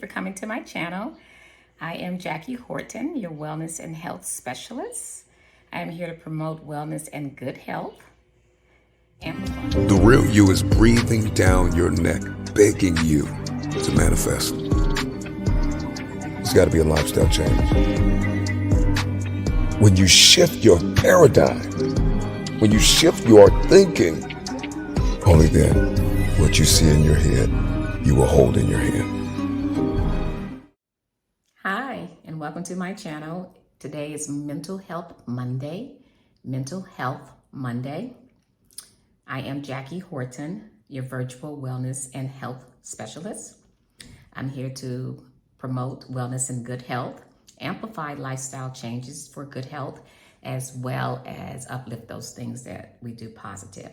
For coming to my channel. I am Jackie Horton, your wellness and health specialist. I am here to promote wellness and good health. The real you is breathing down your neck, begging you to manifest. It's got to be a lifestyle change. When you shift your paradigm, when you shift your thinking, only then what you see in your head, you will hold in your hand. Hi, and welcome to my channel. Today is Mental Health Monday. Mental Health Monday. I am Jackie Horton, your virtual wellness and health specialist. I'm here to promote wellness and good health, amplify lifestyle changes for good health, as well as uplift those things that we do positive.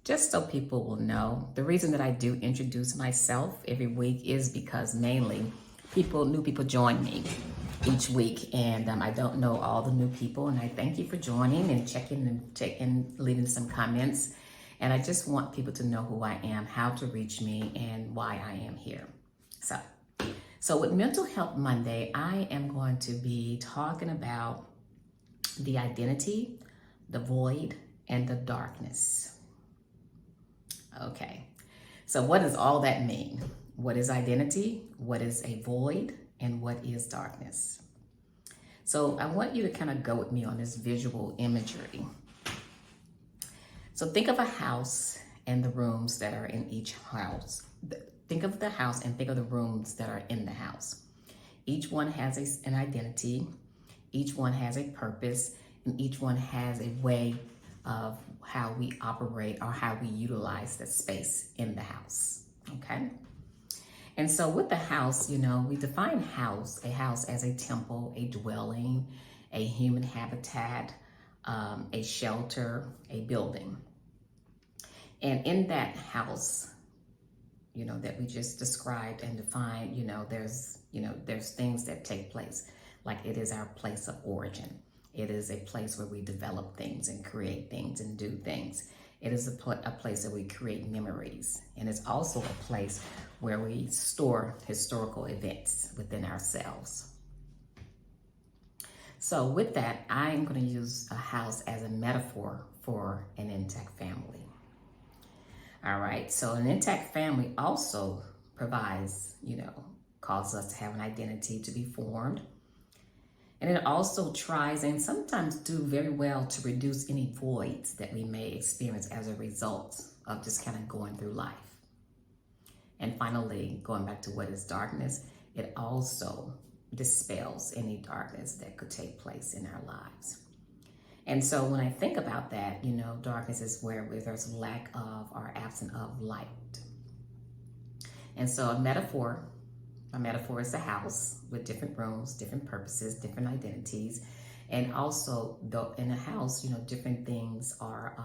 Just so people will know, the reason that I do introduce myself every week is because mainly new people join me each week, and I don't know all the new people, and I thank you for joining and checking, leaving some comments. And I just want people to know who I am, how to reach me, and why I am here. So with Mental Health Monday, I am going to be talking about the identity, the void, and the darkness. Okay, so what does all that mean? What is identity? What is a void? And what is darkness? So I want you to kind of go with me on this visual imagery. So think of a house and the rooms that are in each house. Think of the house and think of the rooms that are in the house. Each one has an identity, each one has a purpose, and each one has a way of how we operate or how we utilize the space in the house, okay? And so with the house, we define a house as a temple, a dwelling, a human habitat, a shelter, a building. And in that house, that we just described and defined, there's things that take place. Like it is our place of origin. It is a place where we develop things and create things and do things. It is a place that we create memories. And it's also a place where we store historical events within ourselves. So with that, I'm going to use a house as a metaphor for an intact family. All right, so an intact family also provides, causes us to have an identity to be formed. And it also tries and sometimes do very well to reduce any voids that we may experience as a result of just kind of going through life. And finally, going back to what is darkness, it also dispels any darkness that could take place in our lives. And so when I think about that, darkness is where there's lack of or absence of light. And so a metaphor is a house with different rooms, different purposes, different identities. And also in a house, different things are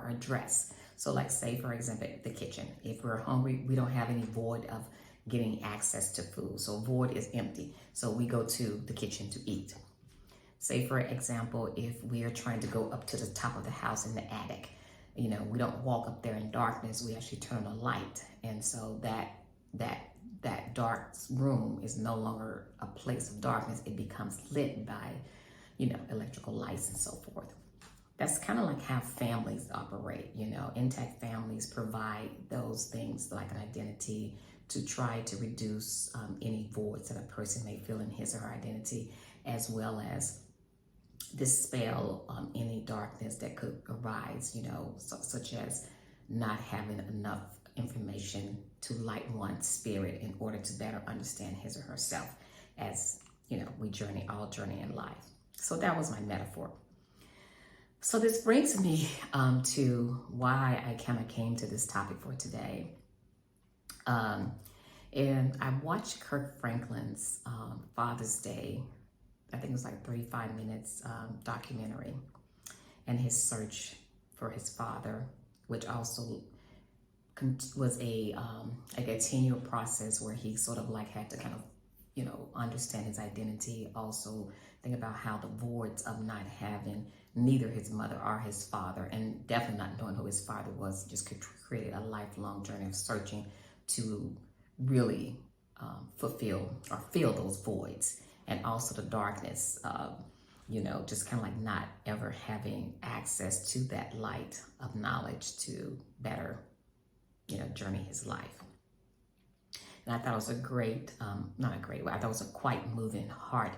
addressed. So like say, for example, the kitchen. If we're hungry, we don't have any void of getting access to food. So void is empty. So we go to the kitchen to eat. Say, for example, if we are trying to go up to the top of the house in the attic, we don't walk up there in darkness. We actually turn a light. And so that dark room is no longer a place of darkness. It becomes lit by, electrical lights and so forth. That's kind of like how families operate. Intact families provide those things like an identity to try to reduce any voids that a person may feel in his or her identity, as well as dispel any darkness that could arise, such as not having enough information to light one's spirit in order to better understand his or herself as, we all journey in life. So that was my metaphor. So this brings me to why I kind of came to this topic for today. And I watched Kirk Franklin's Father's Day, I think it was like 35 minutes documentary, and his search for his father, which also was a continual process where he sort of like had to kind of, understand his identity. Also think about how the voids of not having neither his mother or his father, and definitely not knowing who his father was, just created a lifelong journey of searching to really fulfill or fill those voids, and also the darkness, just kind of like not ever having access to that light of knowledge to better, journey his life. And I thought it was a great, not a great way, I thought it was a quite moving, heart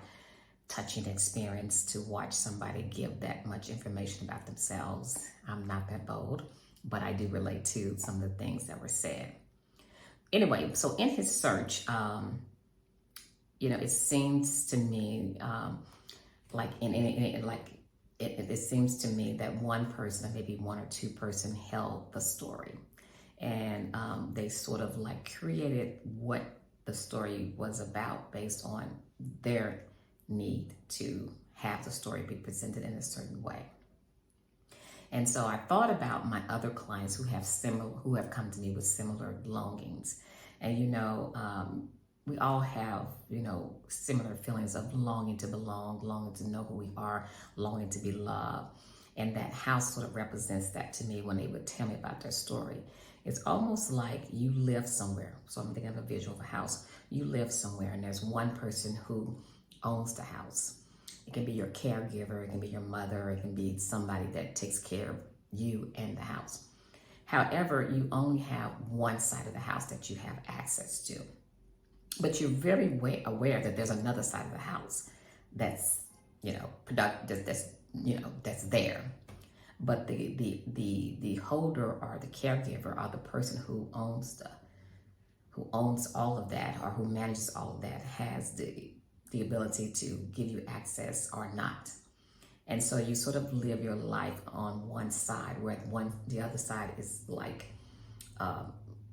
touching experience to watch somebody give that much information about themselves. I'm not that bold, but I do relate to some of the things that were said. Anyway, so in his search, it seems to me it seems to me that one person, or maybe one or two person, held the story, and they sort of like created what the story was about based on their need to have the story be presented in a certain way. And so I thought about my other clients who have come to me with similar longings. And, we all have, similar feelings of longing to belong, longing to know who we are, longing to be loved. And that house sort of represents that to me when they would tell me about their story. It's almost like you live somewhere. So I'm thinking of a visual of a house. You live somewhere and there's one person who owns the house. It can be your caregiver, it can be your mother, it can be somebody that takes care of you and the house. However, you only have one side of the house that you have access to. But you're very aware that there's another side of the house that's, productive, that's there. But the holder or the caregiver or the person who owns all of that, or who manages all of that, has the ability to give you access or not. And so you sort of live your life on one side, where the other side is like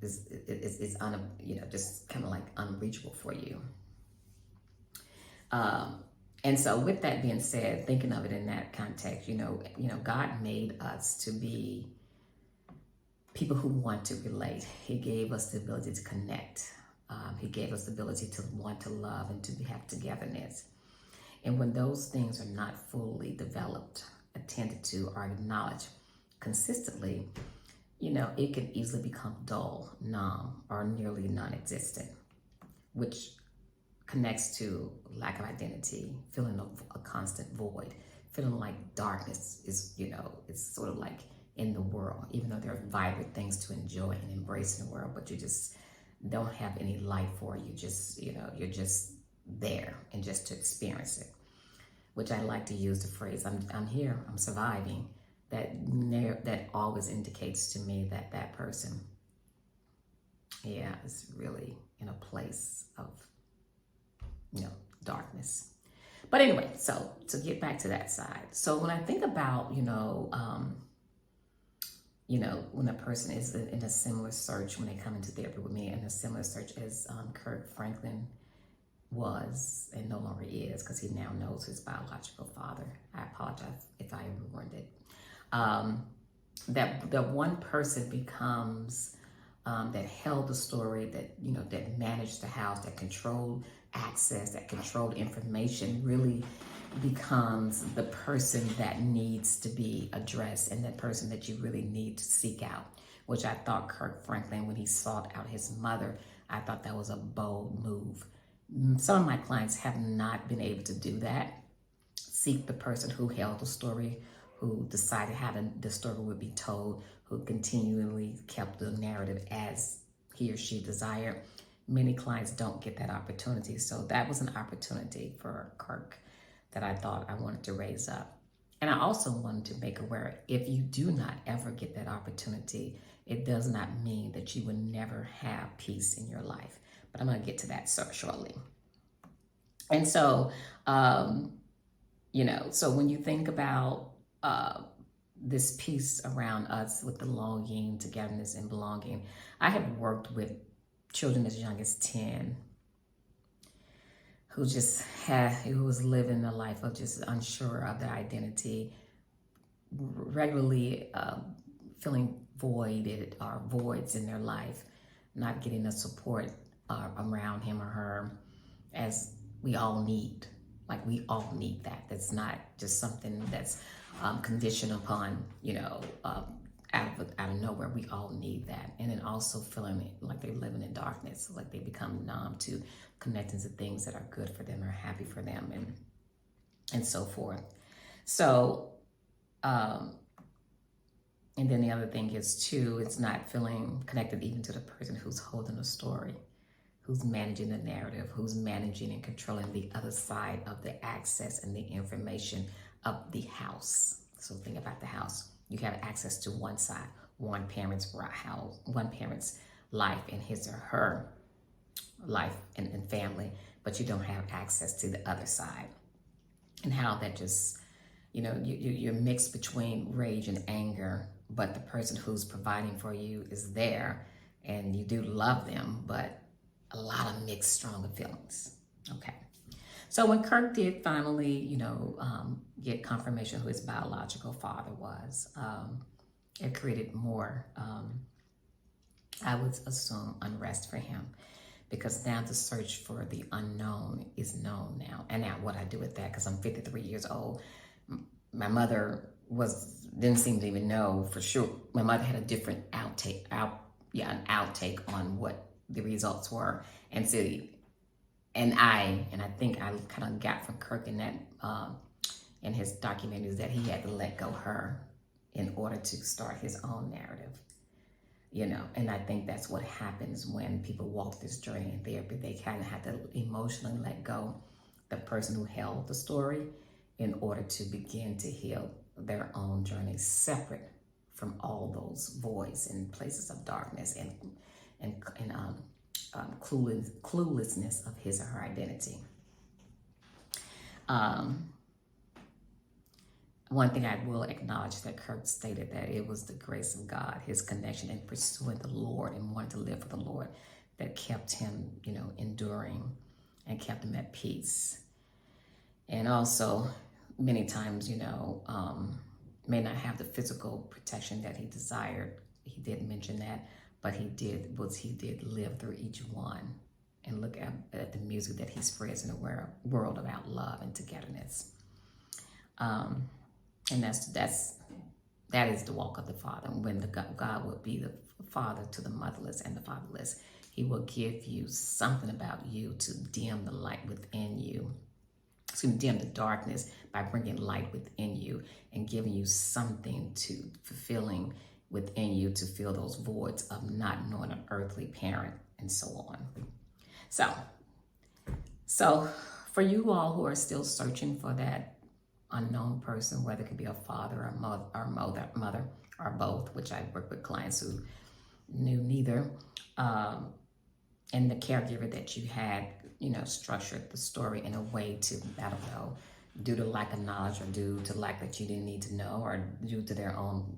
just kind of like unreachable for you. And so with that being said, thinking of it in that context, God made us to be people who want to relate. He gave us the ability to connect. He gave us the ability to want to love and to have togetherness. And when those things are not fully developed, attended to, or acknowledged consistently, it can easily become dull, numb, or nearly non-existent, which connects to lack of identity, feeling a constant void, feeling like darkness is, it's sort of like in the world, even though there are vibrant things to enjoy and embrace in the world, but you just don't have any light for you. Just, you're just there and just to experience it, which I like to use the phrase, I'm here, I'm surviving. That always indicates to me that that person, is really in a place of, darkness. But anyway, so to get back to that side. So when I think about, when a person is in a similar search, when they come into therapy with me, in a similar search as Kirk Franklin was, and no longer is, because he now knows his biological father. I apologize if I ruined it. That one person becomes that held the story, that managed the house, that controlled access, that controlled information, really becomes the person that needs to be addressed, and that person that you really need to seek out, which I thought Kirk Franklin, when he sought out his mother, I thought that was a bold move. Some of my clients have not been able to do that. Seek the person who held the story, who decided how the story would be told, who continually kept the narrative as he or she desired. Many clients don't get that opportunity. So that was an opportunity for Kirk that I thought I wanted to raise up. And I also wanted to make aware, if you do not ever get that opportunity, it does not mean that you will never have peace in your life. But I'm going to get to that shortly. And so, so when you think about this piece around us with the longing, togetherness, and belonging, I have worked with children as young as 10 who was living a life of just unsure of their identity, regularly feeling voided or voids in their life, not getting the support around him or her, as we all need. Like, we all need that. That's not just something that's conditioned upon, out of nowhere. We all need that. And then also feeling like they're living in darkness, like they become numb to connecting to things that are good for them or happy for them, and so forth. So, and then the other thing is too, it's not feeling connected even to the person who's holding the story, who's managing the narrative, who's managing and controlling the other side of the access and the information of the house. So think about the house. You have access to one side, one parent's house, one parent's life and his or her life and family, but you don't have access to the other side. And how that just, you're mixed between rage and anger, but the person who's providing for you is there and you do love them, but a lot of mixed, stronger feelings. Okay. So when Kirk did finally, get confirmation who his biological father was, it created more, I would assume, unrest for him, because now the search for the unknown is known now. And now what I do with that, because I'm 53 years old, my mother didn't seem to even know for sure. My mother had a different outtake on what the results were. And so, and I think I kind of got from Kirk in that, in his documentaries, that he had to let go her in order to start his own narrative, and I think that's what happens when people walk this journey in therapy. They kind of have to emotionally let go the person who held the story in order to begin to heal their own journey, separate from all those voids and places of darkness and cluelessness of his or her identity. One thing I will acknowledge that Kirk stated that it was the grace of God, his connection in pursuing the Lord and wanting to live for the Lord, that kept him, enduring and kept him at peace. And also, many times, may not have the physical protection that he desired. He did mention that, but he did live through each one and look at the music that he spreads in the world about love and togetherness. And that is the walk of the Father. When God will be the Father to the motherless and the fatherless, he will give you something about you to dim the light within you, to dim the darkness by bringing light within you and giving you something to fulfilling within you to fill those voids of not knowing an earthly parent and so on. So for you all who are still searching for that unknown person, whether it could be a father or mother or both, which I work with clients who knew neither, and the caregiver that you had, structured the story in a way to, I don't know, due to lack of knowledge or due to lack that you didn't need to know, or due to their own,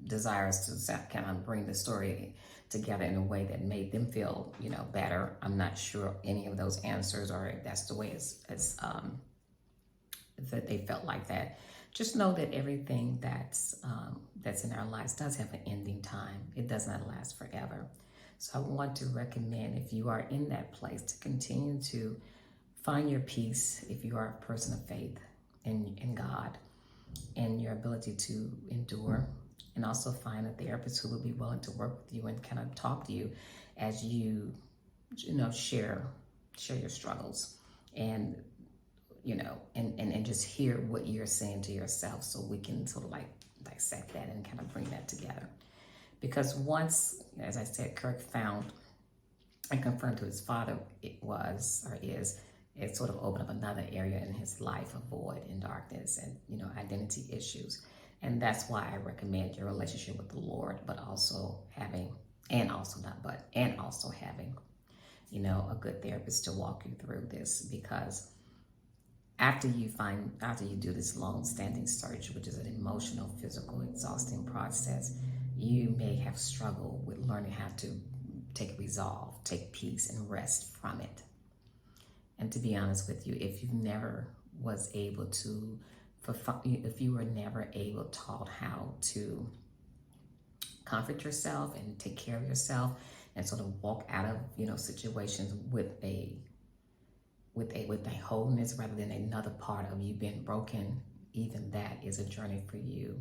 desires to kind of bring the story together in a way that made them feel, better. I'm not sure any of those answers, or if that's the way that they felt like that. Just know that everything that's in our lives does have an ending time. It does not last forever. So I want to recommend, if you are in that place, to continue to find your peace if you are a person of faith in God and your ability to endure, and also find a therapist who will be willing to work with you and kind of talk to you as you share your struggles, and and just hear what you're saying to yourself, so we can sort of like dissect that and kind of bring that together. Because once, as I said, Kirk found and confirmed who his father it sort of opened up another area in his life of void and darkness and, identity issues. And that's why I recommend your relationship with the Lord, but also having, a good therapist to walk you through this. Because after you do this long-standing search, which is an emotional, physical, exhausting process, you may have struggled with learning how to take resolve, take peace, and rest from it. And to be honest with you, if you were never taught how to comfort yourself and take care of yourself and sort of walk out of, situations with a wholeness rather than another part of you being broken, even that is a journey for you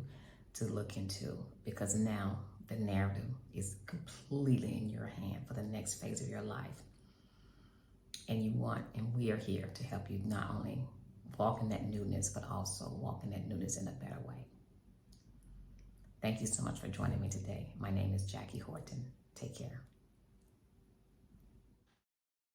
to look into, because now the narrative is completely in your hand for the next phase of your life. And we are here to help you not only walk in that newness, but also walk in that newness in a better way. Thank you so much for joining me today. My name is Jackie Horton. Take care.